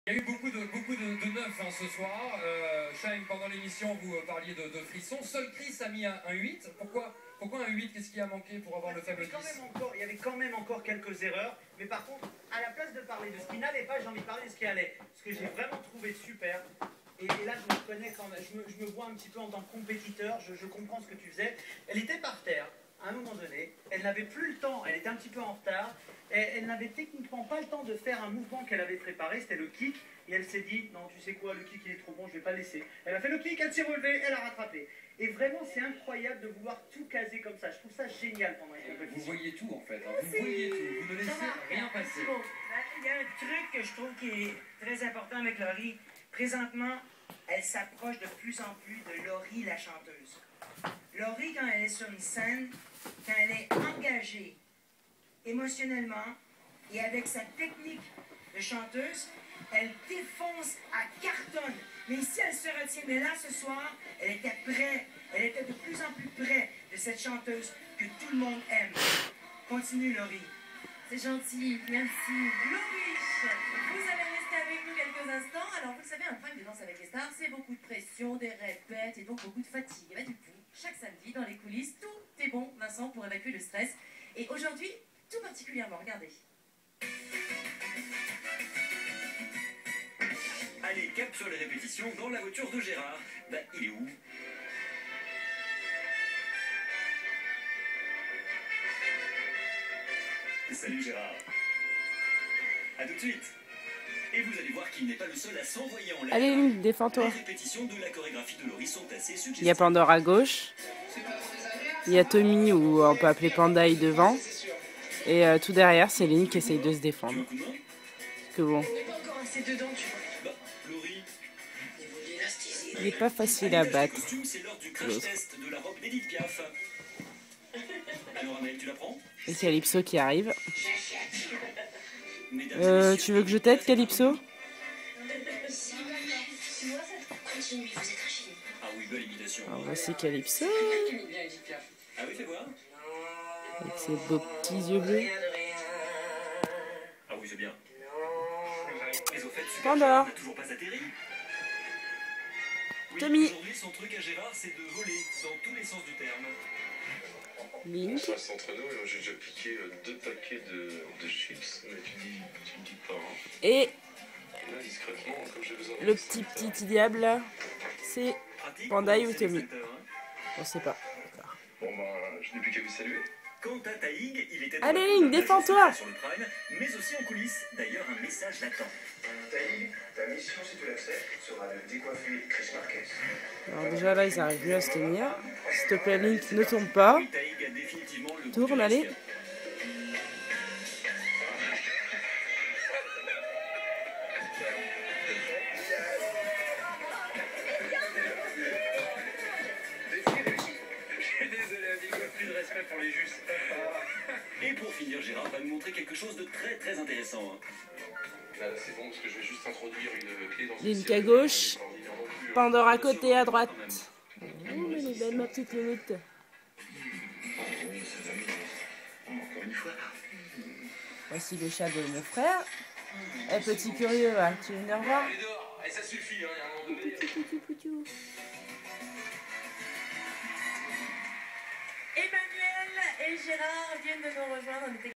Il y a eu beaucoup de neuf ce soir. Chaim, pendant l'émission, vous parliez de frissons. Seul Chris a mis un 8. Pourquoi un 8? Qu'est-ce qui a manqué pour avoir le fameux 10? Il y avait quand même encore quelques erreurs. Mais par contre, à la place de parler de ce qui n'allait pas, j'ai envie de parler de ce qui allait. Ce que j'ai vraiment trouvé super. Et là, je me reconnais quand même. Je me vois un petit peu en tant que compétiteur. Je comprends ce que tu faisais. Elle était par terre. À un moment donné, elle n'avait plus le temps, elle était un petit peu en retard, et elle n'avait techniquement pas le temps de faire un mouvement qu'elle avait préparé, c'était le kick, et elle s'est dit, non tu sais quoi, le kick il est trop bon, je vais pas le laisser. Elle a fait le kick, elle s'est relevée, elle a rattrapé. Et vraiment c'est incroyable de vouloir tout caser comme ça, je trouve ça génial pendant les compétitions. Vous voyez tout en fait, hein. Vous voyez tout, vous ne laissez rien passer. Il y a un truc que je trouve qui est très important avec Laurie. Présentement, elle s'approche de plus en plus de Laurie la chanteuse. Laurie, quand elle est sur une scène, quand elle est engagée émotionnellement et avec sa technique de chanteuse, elle défonce à cartonne. Mais si elle se retient, mais là ce soir, elle était près, elle était de plus en plus près de cette chanteuse que tout le monde aime. Continue Laurie. C'est gentil, merci. Laurie, vous allez rester avec nous quelques instants. Alors vous le savez, un programme de Danse avec les stars, c'est beaucoup de pression, des répètes et donc beaucoup de fatigue. Et bien, du coup, chaque samedi, dans les coulisses, tout est bon, Vincent, pour évacuer le stress. Et aujourd'hui, tout particulièrement, regardez. Allez, cap sur les répétitions dans la voiture de Gérard. Bah, il est où? Salut Gérard. A tout de suite. Et vous allez voir qu'il n'est pas le seul à s'envoyer en l'air. Allez, Link, défends-toi. Les répétitions de la chorégraphie de Laurie sont assez suggestives. Il y a Pandore à gauche. Il y a Tommy, ou on peut appeler Pandaï, devant. Et tout derrière, c'est Link qui essaye de se défendre. Tu veux un coup de main? Que bon. On n'est pas encore assez dedans, tu vois. Bah, Laurie. Il n'est pas facile à battre. Costume, c'est l'heure du crash test de la robe d'Edith Piaf. Alors Amel, tu la prends? Et Calypso qui arrive. Mesdames et messieurs, Tu veux que je t'aide, Calypso? Ah oui, belle imitation. Alors, voici Calypso. Ah oui, fais voir. Avec ses beaux petits yeux bleus. Ah oui, c'est bien. Mais au fait, Pandore. n'a toujours pas atterri. Oui, Tommy. aujourd'hui, son truc à Gérard, c'est de voler dans tous les sens du terme. Link. On reste entre nous, et j'ai déjà piqué 2 paquets de chips, mais tu me dis pas. Hein. Et Et là, discrètement, comme j'ai besoin de le petit diable, là, c'est Pratique Pandaï pour ou lancer Tommy? les acteurs, hein. On sait pas. Bon, bah, je n'ai plus qu'à vous saluer. Quant à Taïg, il était Allez, dans la Link, couleur défends-toi. sur le prime, mais aussi en coulisses. D'ailleurs, un message l'attend. Taïg, ta mission, si tu l'acceptes, sera de décoiffer Chris Marquez. Alors déjà là, ils arrivent mieux à se tenir. S'il te plaît, Link, ne tombe pas. Oui, Taïg a définitivement le goût Tourne, du allez. risque. Je suis désolé, amigo, plus de respect pour les justes. Et pour finir, Gérard va nous montrer quelque chose de très très intéressant. Hein. Là, c'est bon, parce que je vais juste introduire une clé dans Link à gauche. Pandore à côté, à droite. Oh, elle est belle, ma petite louloute. Encore une fois. Voici le chat de mon frère. Eh, petit curieux, là, tu viens de revoir? Allez dehors, et ça suffit, hein, il y a un moment donné. Emmanuel et Gérard viennent de nous rejoindre. On était